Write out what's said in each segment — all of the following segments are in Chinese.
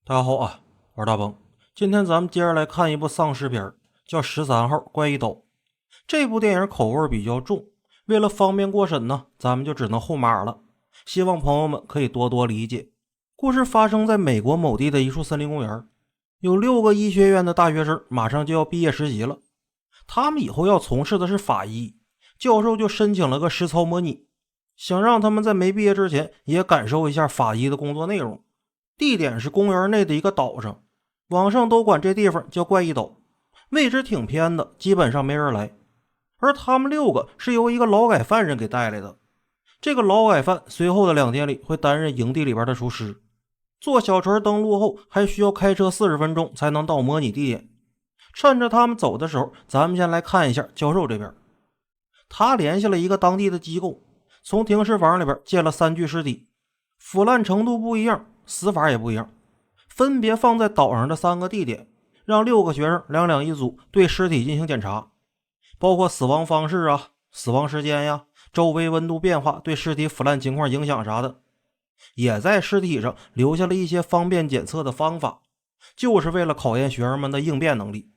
大家好啊，我是大鹏。今天咱们接着来看一部丧尸片，叫《13号怪异岛》。这部电影口味比较重，为了方便过审呢，咱们就只能后码了。希望朋友们可以多多理解。故事发生在美国某地的一处森林公园，有6个医学院的大学生马上就要毕业实习了，他们以后要从事的是法医。教授就申请了个实操模拟，想让他们在没毕业之前也感受一下法医的工作内容。地点是公园内的一个岛上，网上都管这地方叫怪异岛，位置挺偏的，基本上没人来。而他们6个是由一个劳改犯人给带来的，这个劳改犯随后的2天里会担任营地里边的厨师。坐小船登陆后还需要开车40分钟才能到模拟地点。趁着他们走的时候，咱们先来看一下教授这边。他联系了一个当地的机构，从停尸房里边借了3具尸体，腐烂程度不一样，死法也不一样，分别放在岛上的3个地点，让6个学生2两一组对尸体进行检查，包括死亡方式啊、死亡时间呀、周围温度变化对尸体腐烂情况影响啥的，也在尸体上留下了一些方便检测的方法，就是为了考验学生们的应变能力。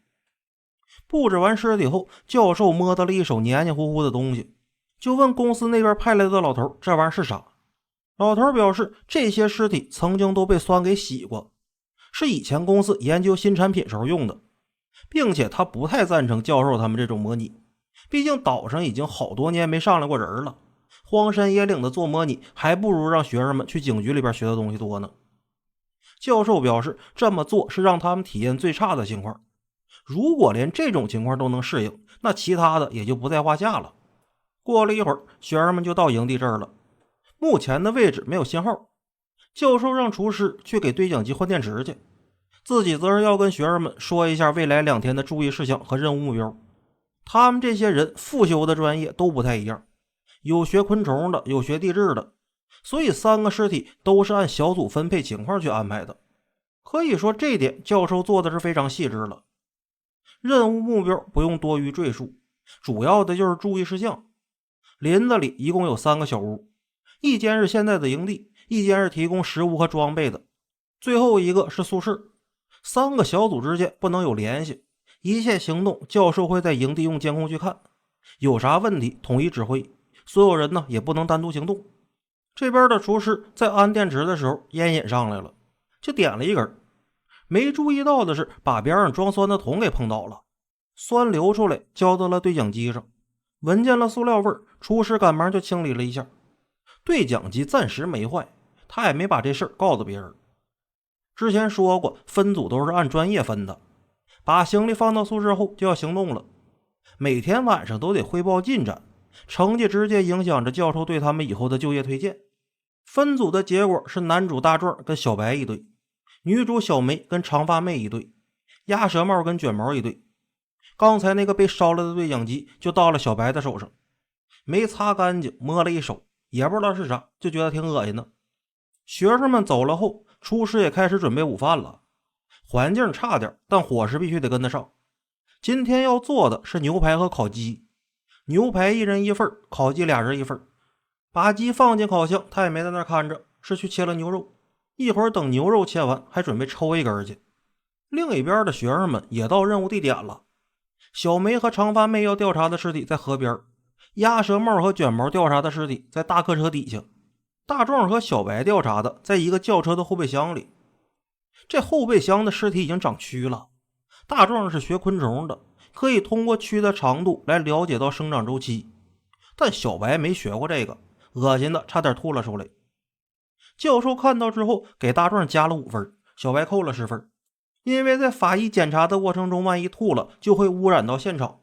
布置完尸体后，教授摸到了一手黏黏糊糊的东西，就问公司那边派来的老头这玩意儿是啥。老头表示这些尸体曾经都被酸给洗过，是以前公司研究新产品时候用的，并且他不太赞成教授他们这种模拟，毕竟岛上已经好多年没上来过人了，荒山野岭的做模拟还不如让学生们去警局里边学的东西多呢。教授表示这么做是让他们体验最差的情况，如果连这种情况都能适应，那其他的也就不在话下了。过了一会儿，学生们就到营地这儿了，目前的位置没有信号，教授让厨师去给对讲机换电池去，自己则是要跟学生们说一下未来2天的注意事项和任务目标。他们这些人复修的专业都不太一样，有学昆虫的，有学地质的，所以3个尸体都是按小组分配情况去安排的。可以说这点教授做的是非常细致了。任务目标不用多余赘述，主要的就是注意事项。林子里一共有3个小屋，一间是现在的营地，一间是提供食物和装备的，最后一个是宿舍。3个小组之间不能有联系，一切行动教授会在营地用监控去看，有啥问题统一指挥，所有人呢也不能单独行动。这边的厨师在安电池的时候烟瘾上来了，就点了一根，没注意到的是把边上装酸的桶给碰倒了，酸流出来浇到了对讲机上，闻见了塑料味儿，厨师赶忙就清理了一下。对讲机暂时没坏，他也没把这事儿告诉别人。之前说过分组都是按专业分的，把行李放到宿舍后就要行动了，每天晚上都得汇报进展，成绩直接影响着教授对他们以后的就业推荐。分组的结果是男主大壮跟小白一队，女主小梅跟长发妹一队，鸭舌帽跟卷毛一队。刚才那个被烧了的对讲机就到了小白的手上，没擦干净，摸了一手，也不知道是啥，就觉得挺恶心的。学生们走了后，厨师也开始准备午饭了。环境差点，但伙食必须得跟得上。今天要做的是牛排和烤鸡，牛排1人1份，烤鸡2人1份。把鸡放进烤箱，他也没在那看着，是去切了牛肉。一会儿等牛肉切完，还准备抽一根去。另一边的学生们也到任务地点了，小梅和长发妹要调查的尸体在河边，鸭舌帽和卷毛调查的尸体在大客车底下，大壮和小白调查的在一个轿车的后备箱里。这后备箱的尸体已经长蛆了，大壮是学昆虫的，可以通过蛆的长度来了解到生长周期，但小白没学过这个，恶心的差点吐了出来。教授看到之后给大壮加了5分，小白扣了10分，因为在法医检查的过程中万一吐了就会污染到现场，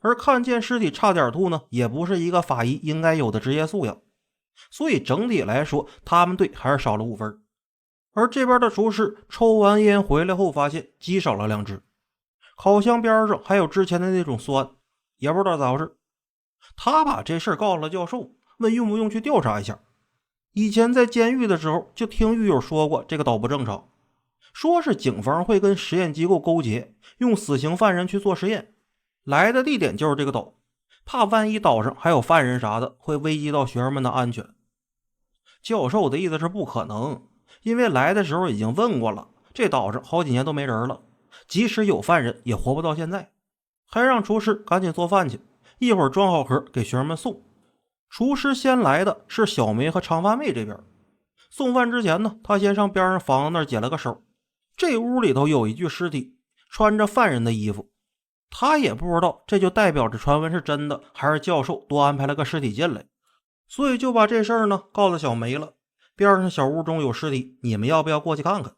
而看见尸体差点吐呢，也不是一个法医应该有的职业素养，所以整体来说他们队还是少了5分。而这边的厨师抽完烟回来后发现鸡少了2只，烤箱边上还有之前的那种酸，也不知道咋回事。他把这事告诉了教授，问用不用去调查一下。以前在监狱的时候就听狱友说过这个岛不正常，说是警方会跟实验机构勾结，用死刑犯人去做实验，来的地点就是这个岛，怕万一岛上还有犯人啥的会危及到学生们的安全。教授的意思是不可能，因为来的时候已经问过了，这岛上好几年都没人了，即使有犯人也活不到现在。还让厨师赶紧做饭去，一会儿装好盒给学生们送。厨师先来的是小梅和长发妹这边，送饭之前呢，他先上边上房子那儿解了个手。这屋里头有一具尸体，穿着犯人的衣服，他也不知道这就代表着传闻是真的，还是教授多安排了个尸体进来，所以就把这事儿呢告诉小梅了。边上小屋中有尸体，你们要不要过去看看？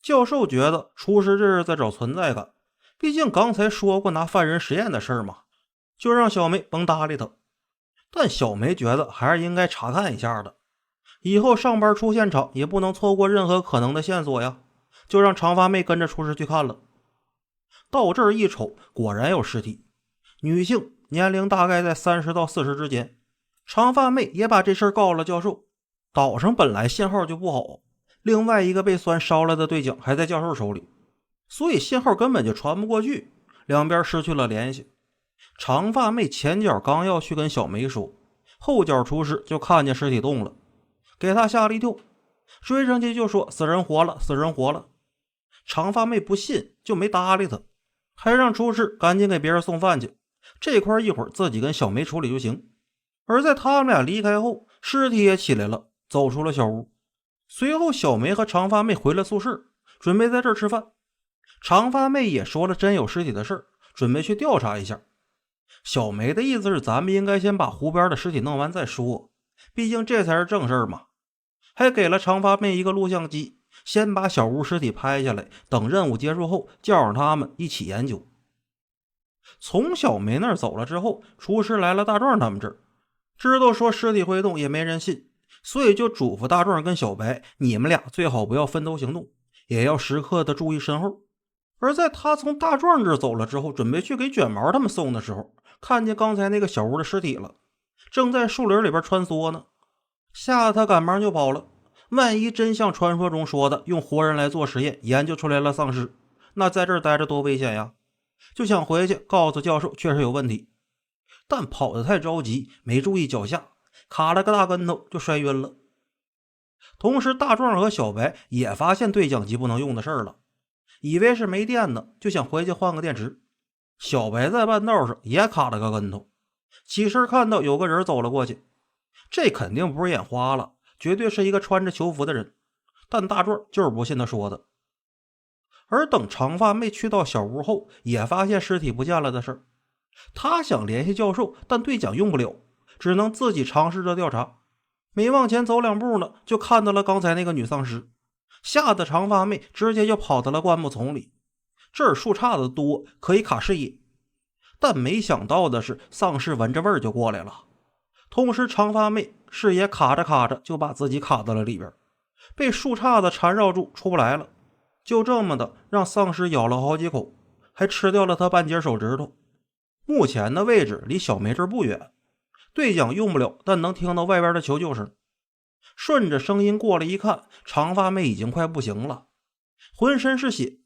教授觉得厨师这是在找存在感，毕竟刚才说过拿犯人实验的事儿嘛，就让小梅甭搭理他。但小梅觉得还是应该查看一下的，以后上班出现场也不能错过任何可能的线索呀，就让长发妹跟着厨师去看了。到这儿一瞅，果然有尸体，女性，年龄大概在30到40之间。长发妹也把这事儿告了教授。岛上本来信号就不好，另外一个被酸烧了的对讲还在教授手里，所以信号根本就传不过去，两边失去了联系。长发妹前脚刚要去跟小梅说，后脚厨师就看见尸体动了，给他吓了一跳，追上去就说死人活了，死人活了。长发妹不信，就没搭理他，还让厨师赶紧给别人送饭去，这块一会儿自己跟小梅处理就行。而在他们俩离开后，尸体也起来了，走出了小屋。随后小梅和长发妹回了宿舍，准备在这儿吃饭。长发妹也说了真有尸体的事儿，准备去调查一下。小梅的意思是咱们应该先把湖边的尸体弄完再说，毕竟这才是正事儿嘛。还给了长发妹一个录像机，先把小屋尸体拍下来，等任务结束后叫上他们一起研究。从小梅那儿走了之后，厨师来了大壮他们这儿，知道说尸体会动也没人信，所以就嘱咐大壮跟小白，你们俩最好不要分头行动，也要时刻的注意身后。而在他从大壮这儿走了之后，准备去给卷毛他们送的时候，看见刚才那个小屋的尸体了，正在树林里边穿梭呢，吓得他赶忙就跑了。万一真像传说中说的用活人来做实验，研究出来了丧尸，那在这儿待着多危险呀，就想回去告诉教授确实有问题。但跑得太着急，没注意脚下，卡了个大跟头就摔晕了。同时大壮和小白也发现对讲机不能用的事儿了，以为是没电呢，就想回去换个电池。小白在半道上也卡了个跟头，起身看到有个人走了过去，这肯定不是眼花了，绝对是一个穿着囚服的人，但大壮就是不信他说的。而等长发妹去到小屋后，也发现尸体不见了的事儿。他想联系教授，但对讲用不了，只能自己尝试着调查。没往前走2步呢，就看到了刚才那个女丧尸，吓得长发妹直接就跑到了灌木丛里。这儿树杈子多，可以卡视野。但没想到的是，丧尸闻着味儿就过来了。同时长发妹视野卡着卡着就把自己卡到了里边，被树杈子缠绕住出不来了。就这么的让丧尸咬了好几口，还吃掉了他半截手指头。目前的位置离小梅这儿不远，对讲用不了，但能听到外边的求救声。顺着声音过来一看，长发妹已经快不行了，浑身是血，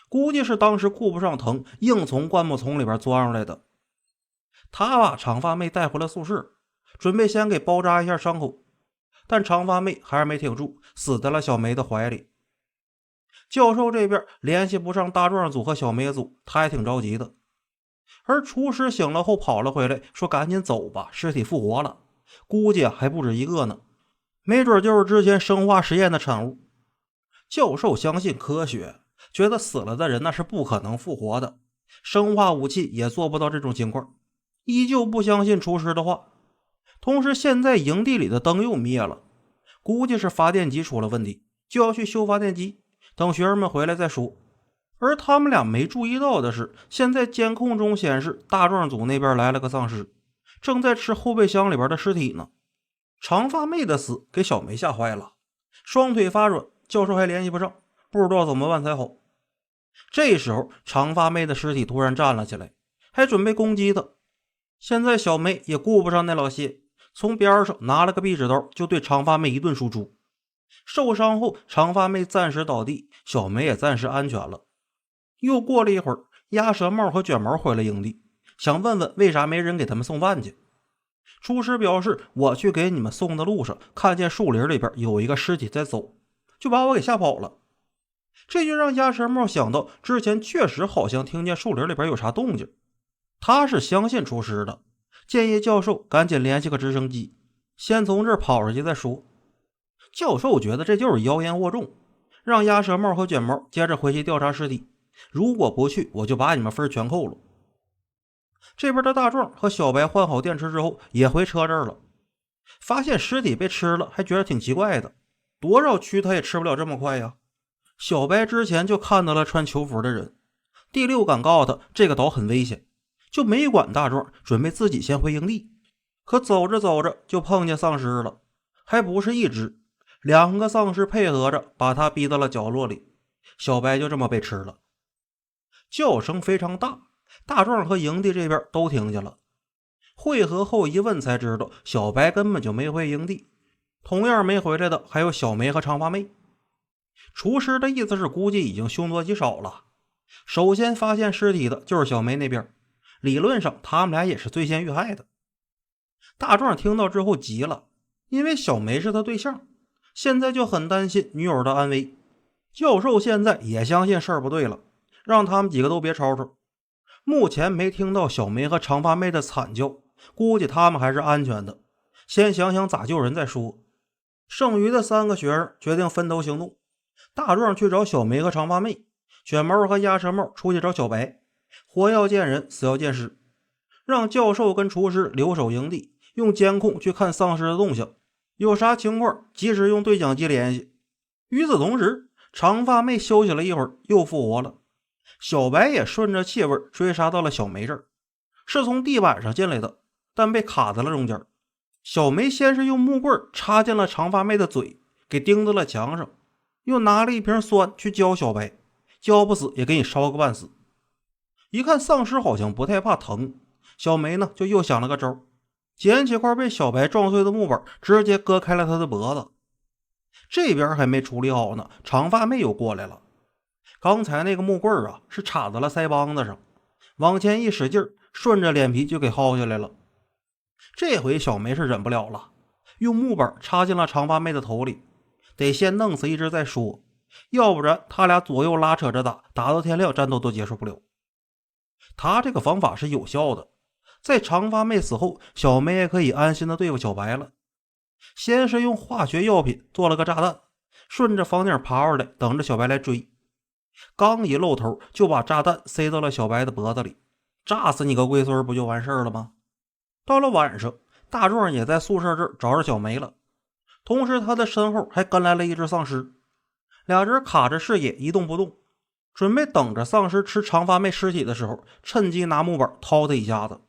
估计是当时顾不上疼，硬从灌木丛里边钻出来的。他把长发妹带回了宿舍，准备先给包扎一下伤口，但长发妹还是没挺住，死在了小梅的怀里。教授这边联系不上大壮组和小梅组，他还挺着急的。而厨师醒了后跑了回来，说赶紧走吧，尸体复活了，估计还不止一个呢，没准就是之前生化实验的产物。教授相信科学，觉得死了的人那是不可能复活的，生化武器也做不到这种情况，依旧不相信厨师的话。同时现在营地里的灯又灭了，估计是发电机出了问题，就要去修发电机，等学生们回来再说。而他们俩没注意到的是，现在监控中显示大壮组那边来了个丧尸，正在吃后备箱里边的尸体呢。长发妹的死给小梅吓坏了，双腿发软，教授还联系不上，不知道怎么办才好。这时候长发妹的尸体突然站了起来，还准备攻击他。现在小梅也顾不上那老些，从边上拿了个壁纸刀就对长发妹一顿输出。受伤后长发妹暂时倒地，小梅也暂时安全了。又过了一会儿，鸭舌帽和卷毛回了营地，想问问为啥没人给他们送饭去。厨师表示，我去给你们送的路上看见树林里边有一个尸体在走，就把我给吓跑了。这就让鸭舌帽想到之前确实好像听见树林里边有啥动静。他是相信厨师的，建议教授赶紧联系个直升机，先从这儿跑出去再说。教授觉得这就是妖言惑众，让鸭舌帽和卷毛接着回去调查尸体，如果不去我就把你们分全扣了。这边的大壮和小白换好电池之后也回车这儿了，发现尸体被吃了，还觉得挺奇怪的，多少蛆他也吃不了这么快呀。小白之前就看到了穿囚服的人，第六感告诉他这个岛很危险，就没管大壮，准备自己先回营地。可走着走着就碰见丧尸了，还不是一只，2个丧尸配合着把他逼到了角落里，小白就这么被吃了。叫声非常大，大壮和营地这边都听见了。会合后一问才知道，小白根本就没回营地，同样没回来的还有小梅和长发妹。厨师的意思是估计已经凶多吉少了，首先发现尸体的就是小梅那边，理论上他们俩也是最先遇害的。大壮听到之后急了，因为小梅是他对象，现在就很担心女友的安危。教授现在也相信事儿不对了，让他们几个都别吵吵。目前没听到小梅和长发妹的惨叫，估计他们还是安全的，先想想咋救人再说。剩余的3个学生决定分头行动，大壮去找小梅和长发妹，卷毛和鸭舌帽出去找小白，活要见人，死要见尸。让教授跟厨师留守营地，用监控去看丧尸的动向，有啥情况及时用对讲机联系。与此同时，长发妹休息了一会儿又复活了，小白也顺着气味追杀到了小梅这儿，是从地板上进来的，但被卡在了中间。小梅先是用木棍插进了长发妹的嘴，给钉在了墙上，又拿了一瓶酸去浇小白，浇不死也给你烧个半死。一看丧尸好像不太怕疼，小梅呢就又想了个招，捡起块被小白撞碎的木板，直接割开了他的脖子。这边还没处理好呢，长发妹又过来了。刚才那个木棍是插在了腮帮子上，往前一使劲，顺着脸皮就给薅下来了。这回小梅是忍不了了，用木板插进了长发妹的头里，得先弄死一只再说，要不然他俩左右拉扯着打，打到天亮战斗都结束不了。他这个方法是有效的，在长发妹死后，小梅也可以安心的对付小白了。先是用化学药品做了个炸弹，顺着房顶爬出来，等着小白来追。刚一露头，就把炸弹塞到了小白的脖子里，炸死你个龟孙不就完事儿了吗？到了晚上，大壮也在宿舍这儿找着小梅了，同时他的身后还跟来了一只丧尸，俩人卡着视野一动不动，准备等着丧尸吃长发妹尸体的时候，趁机拿木板掏他一下子。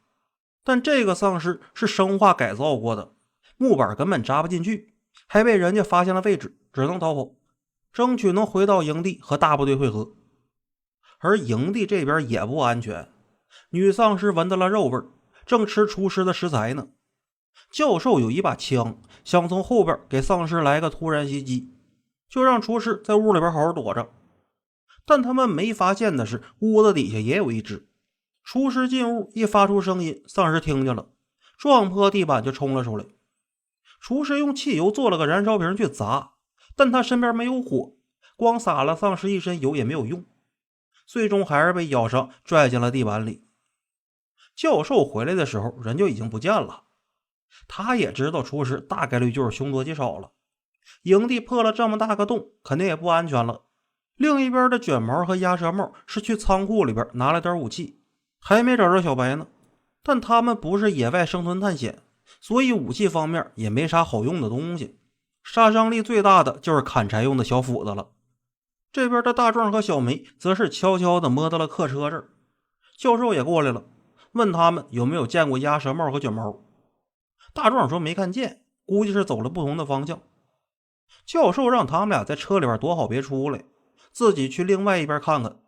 但这个丧尸是生化改造过的，木板根本扎不进去，还被人家发现了位置，只能逃跑，争取能回到营地和大部队会合。而营地这边也不安全，女丧尸闻到了肉味，正吃厨师的食材呢。教授有一把枪，想从后边给丧尸来个突然袭击，就让厨师在屋里边好好躲着。但他们没发现的是，屋子底下也有一只。厨师进屋一发出声音，丧尸听见了，撞破地板就冲了出来。厨师用汽油做了个燃烧瓶去砸，但他身边没有火，光撒了丧尸一身油也没有用，最终还是被咬伤拽进了地板里。教授回来的时候人就已经不见了，他也知道厨师大概率就是凶多吉少了，营地破了这么大个洞，肯定也不安全了。另一边的卷毛和鸭舌帽是去仓库里边拿了点武器，还没找着小白呢，但他们不是野外生存探险，所以武器方面也没啥好用的东西，杀伤力最大的就是砍柴用的小斧子了。这边的大壮和小梅则是悄悄地摸到了客车这儿，教授也过来了，问他们有没有见过鸭舌帽和卷毛。大壮说没看见，估计是走了不同的方向。教授让他们俩在车里边躲好别出来，自己去另外一边看看。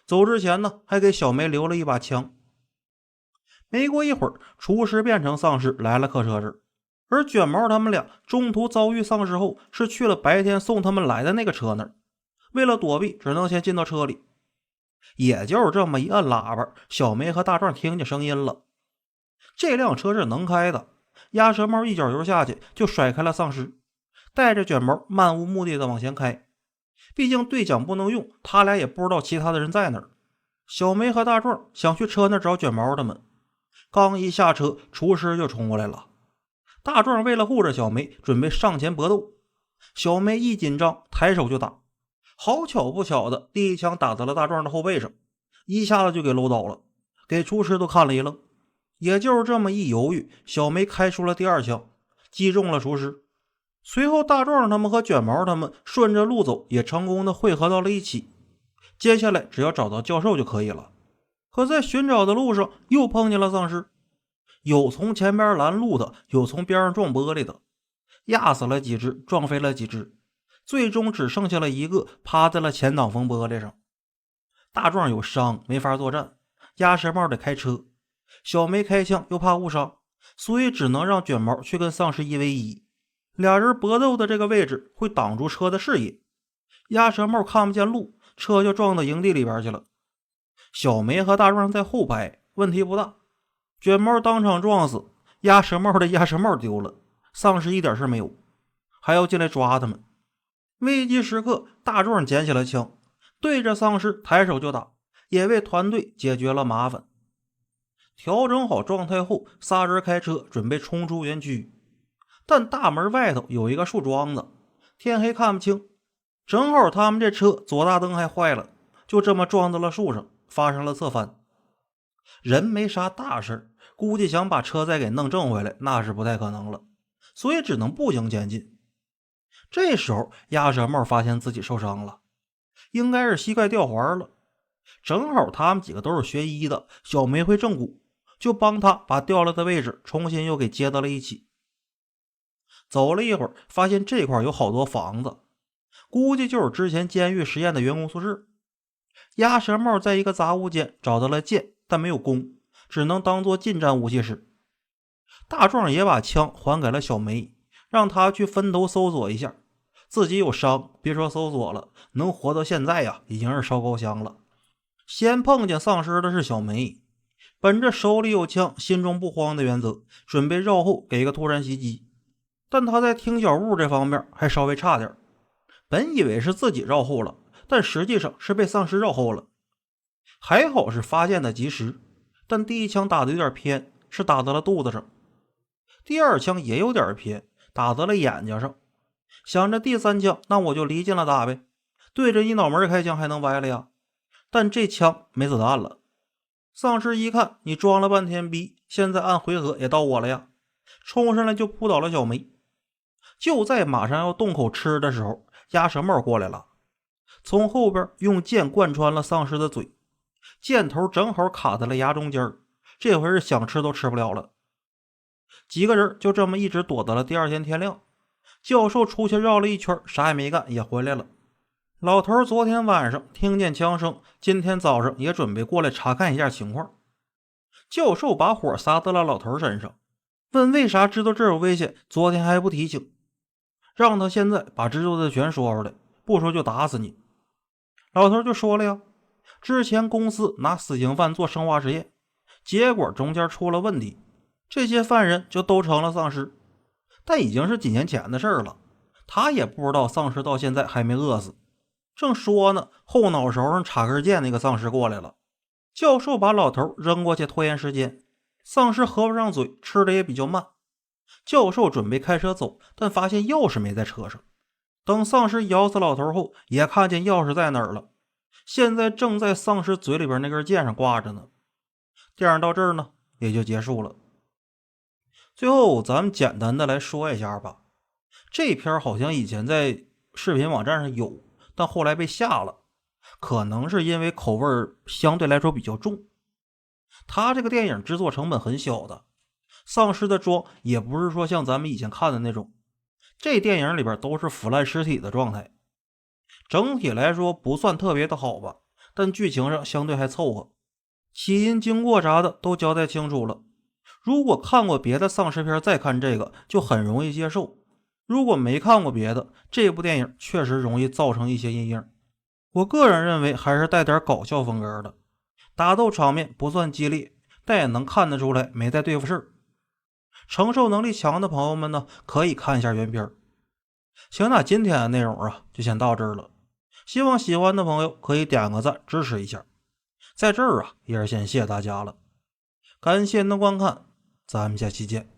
走之前呢，还给小梅留了一把枪。没过一会儿，厨师变成丧尸来了客车这儿，而卷毛他们俩中途遭遇丧尸后，是去了白天送他们来的那个车那儿，为了躲避，只能先进到车里。也就是这么一按喇叭，小梅和大壮听见声音了。这辆车是能开的，鸭舌帽一脚油下去就甩开了丧尸，带着卷毛漫无目的的往前开。毕竟对讲不能用，他俩也不知道其他的人在哪儿。小梅和大壮想去车那找卷毛他们，刚一下车，厨师就冲过来了。大壮为了护着小梅，准备上前搏斗。小梅一紧张，抬手就打，好巧不巧的，第一枪打在了大壮的后背上，一下子就给搂倒了，给厨师都看了一愣。也就是这么一犹豫，小梅开出了第二枪，击中了厨师。随后大壮他们和卷毛他们顺着路走，也成功的汇合到了一起。接下来只要找到教授就可以了。可在寻找的路上又碰见了丧尸，有从前边拦路的，有从边上撞玻璃的，压死了几只，撞飞了几只，最终只剩下了一个趴在了前挡风玻璃上。大壮有伤没法作战，鸭舌帽得开车，小梅开枪又怕误伤，所以只能让卷毛去跟丧尸1v1。俩人搏斗的这个位置会挡住车的视野，鸭舌帽看不见路，车就撞到营地里边去了。小梅和大壮在后排，问题不大。卷毛当场撞死，鸭舌帽的鸭舌帽丢了，丧尸一点事没有，还要进来抓他们。危机时刻，大壮捡起了枪，对着丧尸抬手就打，也为团队解决了麻烦。调整好状态后，仨人开车准备冲出园区。但大门外头有一个树桩子，天黑看不清，正好他们这车左大灯还坏了，就这么撞到了树上，发生了侧翻。人没啥大事，估计想把车再给弄正回来那是不太可能了，所以只能步行前进。这时候鸭舌帽发现自己受伤了，应该是膝盖掉环了。正好他们几个都是学医的，小梅会正骨，就帮他把掉了的位置重新又给接到了一起。走了一会儿，发现这块有好多房子，估计就是之前监狱实验的员工宿舍。鸭舌帽在一个杂物间找到了剑，但没有弓，只能当做近战武器使。大壮也把枪还给了小梅，让他去分头搜索一下，自己有伤，别说搜索了，能活到现在呀，已经是烧高香了。先碰见丧尸的是小梅，本着手里有枪心中不慌的原则，准备绕后给一个突然袭击。但他在听小物这方面还稍微差点，本以为是自己绕后了，但实际上是被丧尸绕后了。还好是发现的及时，但第一枪打的有点偏，是打到了肚子上。第二枪也有点偏，打到了眼睛上。想着第三枪那我就离近了打呗，对着你脑门开枪还能歪了呀。但这枪没子弹了。丧尸一看你装了半天逼，现在按回合也到我了呀，冲上来就扑倒了小梅。就在马上要动口吃的时候，鸭舌帽过来了，从后边用剑贯穿了丧尸的嘴，箭头正好卡在了牙中间，这回是想吃都吃不了了。几个人就这么一直躲到了第二天天亮。教授出去绕了一圈，啥也没干，也回来了。老头昨天晚上听见枪声，今天早上也准备过来查看一下情况。教授把火撒到了老头身上，问为啥知道这有危险，昨天还不提醒，让他现在把知道的全说出来，不说就打死你。老头就说了呀，之前公司拿死刑犯做生化实验，结果中间出了问题，这些犯人就都成了丧尸，但已经是几年前的事了，他也不知道丧尸到现在还没饿死。正说呢，后脑勺上插根剑那个丧尸过来了。教授把老头扔过去拖延时间，丧尸合不上嘴，吃的也比较慢。教授准备开车走，但发现钥匙没在车上。等丧尸咬死老头后，也看见钥匙在哪儿了，现在正在丧尸嘴里边那根剑上挂着呢。电影到这儿呢也就结束了。最后咱们简单的来说一下吧，这片好像以前在视频网站上有，但后来被下了，可能是因为口味相对来说比较重。他这个电影制作成本很小的，丧尸的妆也不是说像咱们以前看的那种，这电影里边都是腐烂尸体的状态。整体来说不算特别的好吧，但剧情上相对还凑合，起因经过啥的都交代清楚了。如果看过别的丧尸片再看这个就很容易接受，如果没看过别的，这部电影确实容易造成一些阴影。我个人认为还是带点搞笑风格的，打斗场面不算激烈，但也能看得出来没在对付事儿。承受能力强的朋友们呢，可以看一下原片。行，那今天的内容啊就先到这儿了。希望喜欢的朋友可以点个赞支持一下。在这儿啊，也是先谢大家了，感谢您的观看，咱们下期见。